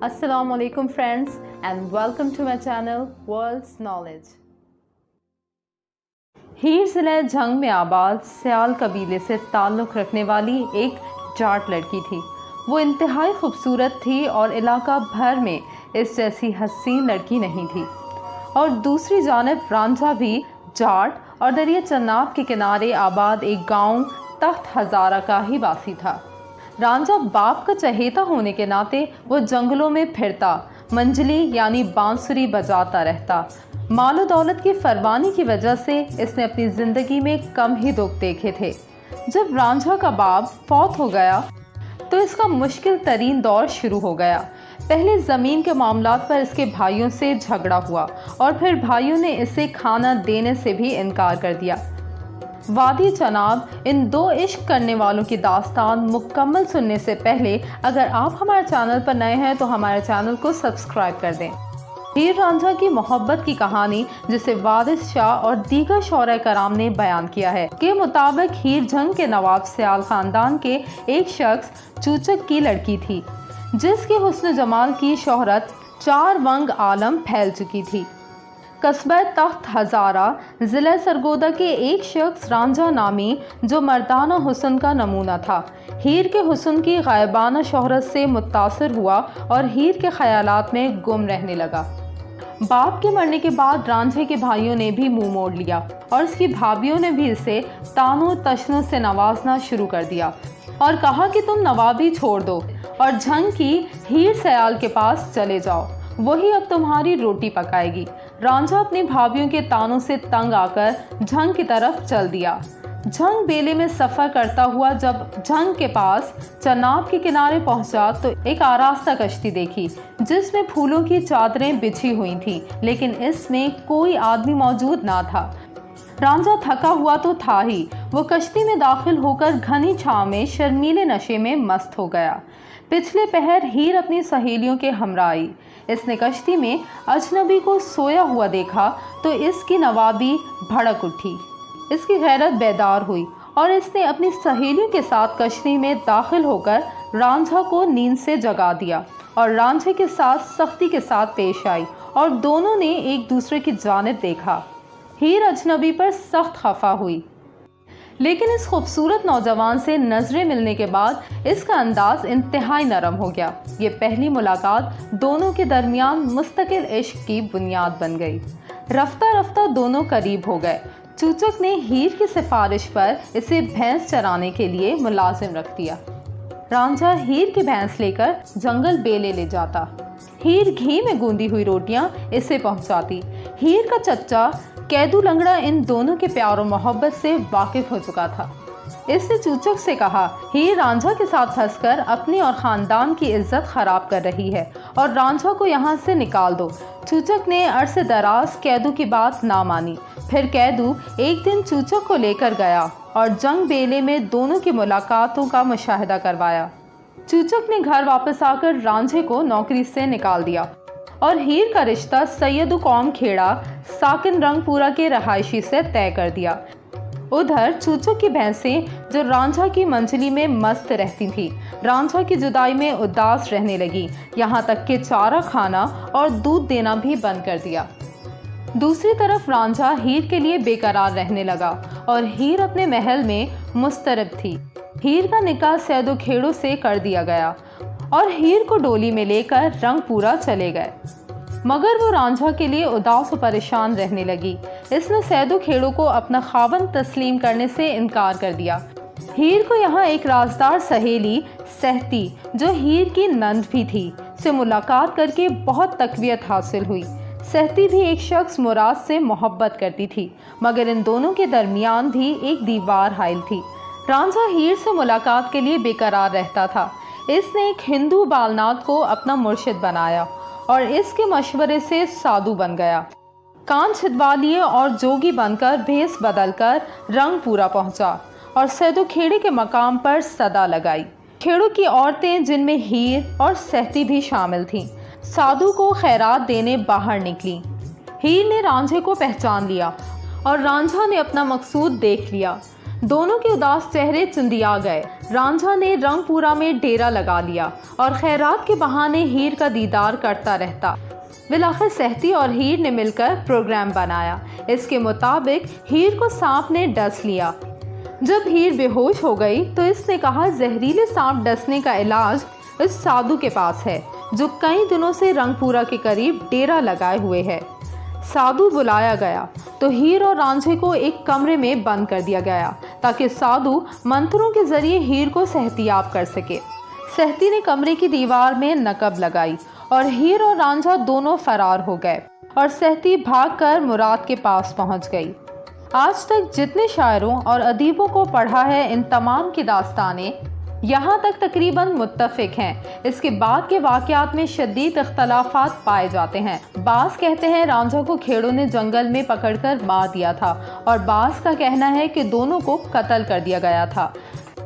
Assalamu alaikum friends and welcome to my channel World's Knowledge। हीर ज़िला जंग में आबाद सयाल कबीले से ताल्लुक़ रखने वाली एक जाट लड़की थी। वो इंतहाई खूबसूरत थी और इलाका भर में इस जैसी हसीन लड़की नहीं थी। और दूसरी जानिब रांझा भी जाट और दरिया चन्नाब के किनारे आबाद एक गांव तख्त हज़ारा का ही वासी था। रांझा बाप का चहेता होने के नाते वो जंगलों में फिरता, मंजली यानी बांसुरी बजाता रहता। मालो दौलत की फरमानी की वजह से इसने अपनी ज़िंदगी में कम ही दुख देखे थे। जब रांझा का बाप फौत हो गया तो इसका मुश्किल तरीन दौर शुरू हो गया। पहले ज़मीन के मामलात पर इसके भाइयों से झगड़ा हुआ और फिर भाइयों ने इसे खाना देने से भी इनकार कर दिया। वादी चनाब इन दो इश्क करने वालों की दास्तान मुकम्मल सुनने से पहले अगर आप हमारे चैनल पर नए हैं तो हमारे चैनल को सब्सक्राइब कर दें। हीर रांझा की मोहब्बत की कहानी जिसे वारिस शाह और दीगर शौरा कराम ने बयान किया है के मुताबिक हीर जंग के नवाब सयाल ख़ानदान के एक शख्स चूचक की लड़की थी, जिसके हुस्न जमाल की शोहरत 4 वंग आलम फैल चुकी थी। कस्बा तख्त हज़ारा ज़िला सरगोदा के एक शख्स रांझा नामी जो मर्दाना हुस्न का नमूना था, हीर के हुस्न की गायबाना शोहरत से मुतासर हुआ और हीर के ख़यालात में गुम रहने लगा। बाप के मरने के बाद रांझे के भाइयों ने भी मुंह मोड़ लिया और उसकी भाभियों ने भी इसे तानों तशनों से नवाजना शुरू कर दिया और कहा कि तुम नवाबी छोड़ दो और जंग की हीर सयाल के पास चले जाओ, वही अब तुम्हारी रोटी पकाएगी। रांझा अपनी भाभियों के तानों से तंग आकर जंग की तरफ चल दिया। जंग बेले में सफ़र करता हुआ जब जंग के पास चनाब के किनारे पहुंचा तो एक आरास्ता कश्ती देखी जिसमें फूलों की चादरें बिछी हुई थीं, लेकिन इसमें कोई आदमी मौजूद ना था। रांझा थका हुआ तो था ही, वो कश्ती में दाखिल होकर घनी छांव में शर्मीले नशे में मस्त हो गया। पिछले पहर हीर अपनी सहेलियों के हमरा आई। इसने कश्ती में अजनबी को सोया हुआ देखा तो इसकी नवाबी भड़क उठी, इसकी गैरत बेदार हुई और इसने अपनी सहेलियों के साथ कश्ती में दाखिल होकर रांझा को नींद से जगा दिया और रांझे के साथ सख्ती के साथ पेश आई और दोनों ने एक दूसरे की जानिब देखा। हीर अजनबी पर सख्त खफा हुई, लेकिन इस खूबसूरत नौजवान से नजरें मिलने के बाद इसका अंदाज इंतहाई नरम हो गया। ये पहली मुलाकात दोनों के दरमियान मुस्तकिल इश्क की बुनियाद बन गई। रफ्ता रफ्ता दोनों करीब हो गए। चूचक ने हीर की सिफारिश पर इसे भैंस चराने के लिए मुलाजिम रख दिया। रांझा हीर की भैंस लेकर जंगल बेले ले जाता। हीर घी में गूंदी हुई रोटियां इसे पहुंचाती। हीर का चच्चा कैदू लंगड़ा इन दोनों के प्यार और मोहब्बत से वाकिफ हो चुका था। इसने चूचक से कहा, हीर रांझा के साथ फंसकर अपनी और ख़ानदान की इज्जत ख़राब कर रही है और रांझा को यहाँ से निकाल दो। चूचक ने अरसे दराज कैदू की बात ना मानी। फिर कैदू एक दिन चूचक को लेकर गया और जंग बेले में दोनों की मुलाकातों का मुशाहिदा करवाया। चूचक ने घर वापस आकर रांझे को नौकरी से निकाल दिया और हीर का रिश्ता सैयदु कौम खेड़ा साकिन रंगपुरा के रहायशी से तय कर दिया। उधर चूचक की भैंसें जो रांझा की मंजली में मस्त रहती थीं, रांझा की जुदाई में उदास रहने लगी, यहाँ तक कि चारा खाना और दूध देना भी बंद कर दिया। दूसरी तरफ रांझा हीर के लिए बेकरार रहने लगा और हीर अपने महल में मुस्तरब थी। हीर का निकाह सैयदो खेड़ों से कर दिया गया और हीर को डोली में लेकर रंगपुरा चले गए, मगर वो रांझा के लिए उदास और परेशान रहने लगी। इसने सैयदो खेड़ों को अपना खावन तस्लीम करने से इनकार कर दिया। हीर को यहाँ एक राजदार सहेली सहती जो हीर की नंद भी थी से मुलाकात करके बहुत तकवीत हासिल हुई। सहती भी एक शख्स मुराद से मोहब्बत करती थी, मगर इन दोनों के दरमियान भी एक दीवार हाइल थी। रांझा हीर से मुलाकात के लिए बेकरार रहता था। इसने एक हिंदू बालनाथ को अपना मुर्शिद बनाया और इसके मशवरे से साधु बन गया। कान छिदवा लिए और जोगी बनकर भेस बदलकर रंगपुरा पहुंचा और सैयदो खेड़े के मकाम पर सदा लगाई। खेड़ों की औरतें जिनमें हीर और सहती भी शामिल थीं, साधु को खैरात देने बाहर निकली। हीर ने रांझे को पहचान लिया और रांझा ने अपना मकसूद देख लिया। दोनों के उदास चेहरे चुंदिया गए। रांझा ने रंगपुरा में डेरा लगा लिया और खैरात के बहाने हीर का दीदार करता रहता। बिलाखिर सहती और हीर ने मिलकर प्रोग्राम बनाया। इसके मुताबिक हीर को सांप ने डस लिया। जब हीर बेहोश हो गई तो इसने कहा, जहरीले सांप डसने का इलाज इस साधु के पास है जो कई दिनों से रंगपुरा के करीब डेरा लगाए हुए है। साधु बुलाया गया तो हीर और रांझे को एक कमरे में बंद कर दिया गया ताकि साधु मंत्रों के जरिए हीर को सेहतियाब कर सके। सहती ने कमरे की दीवार में नकब लगाई और हीर और रांझा दोनों फरार हो गए और सहती भागकर मुराद के पास पहुंच गई। आज तक जितने शायरों और अदीबों को पढ़ा है, इन तमाम की दास्तानें यहाँ तक तकरीबन मुत्तफिक हैं। इसके बाद के वाक़यात में शदीद इख्तलाफात पाए जाते हैं। बाज़ कहते हैं रांझा को खेड़ों ने जंगल में पकड़कर मार दिया था और बाज़ का कहना है कि दोनों को कत्ल कर दिया गया था।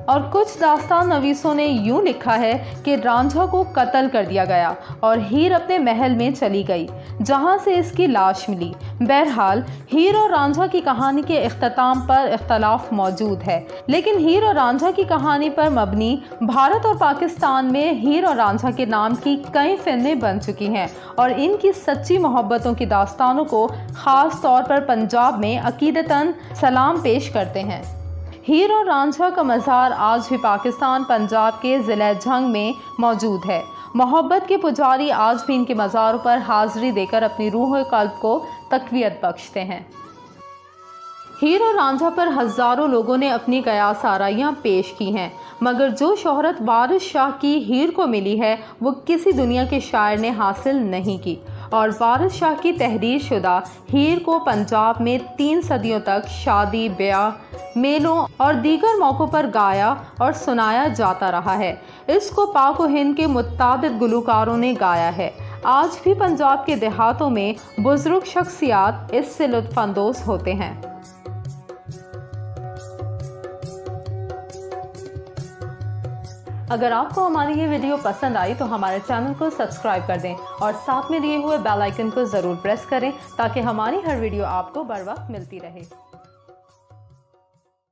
और कुछ दास्तान नवीसों ने यूँ लिखा है कि रांझा को कत्ल कर दिया गया और हीर अपने महल में चली गई जहाँ से इसकी लाश मिली। बहरहाल हीर और रांझा की कहानी के इख्तिताम पर इख्तलाफ मौजूद है, लेकिन हीर और रांझा की कहानी पर मबनी भारत और पाकिस्तान में हीर और रांझा के नाम की कई फिल्में बन चुकी हैं और इनकी सच्ची मोहब्बतों की दास्तानों को ख़ास तौर पर पंजाब में अकीदतन सलाम पेश करते हैं। हीर और रांझा का मज़ार आज भी पाकिस्तान पंजाब के ज़िला झंग में मौजूद है। मोहब्बत के पुजारी आज भी इनके मज़ारों पर हाज़िरी देकर अपनी रूह कल्ब को तक़वियत बख्शते हैं। हीर और रांझा पर हज़ारों लोगों ने अपनी कयास आराइयाँ पेश की हैं, मगर जो शोहरत वारिस शाह की हीर को मिली है वो किसी दुनिया के शायर ने हासिल नहीं की। और वारिस शाह की तहरीर शुदा हीर को पंजाब में 3 सदियों तक शादी, ब्याह, मेलों और दीगर मौक़ों पर गाया और सुनाया जाता रहा है। इसको पाक व हिंद के मुत्तादिद गुलकारों ने गाया है। आज भी पंजाब के देहातों में बुज़ुर्ग शख्सियात इससे लुत्फ़अंदोज़ होते हैं। अगर आपको हमारी ये वीडियो पसंद आई तो हमारे चैनल को सब्सक्राइब कर दें और साथ में दिए हुए बेल आइकन को ज़रूर प्रेस करें ताकि हमारी हर वीडियो आपको बर वक्त मिलती रहे।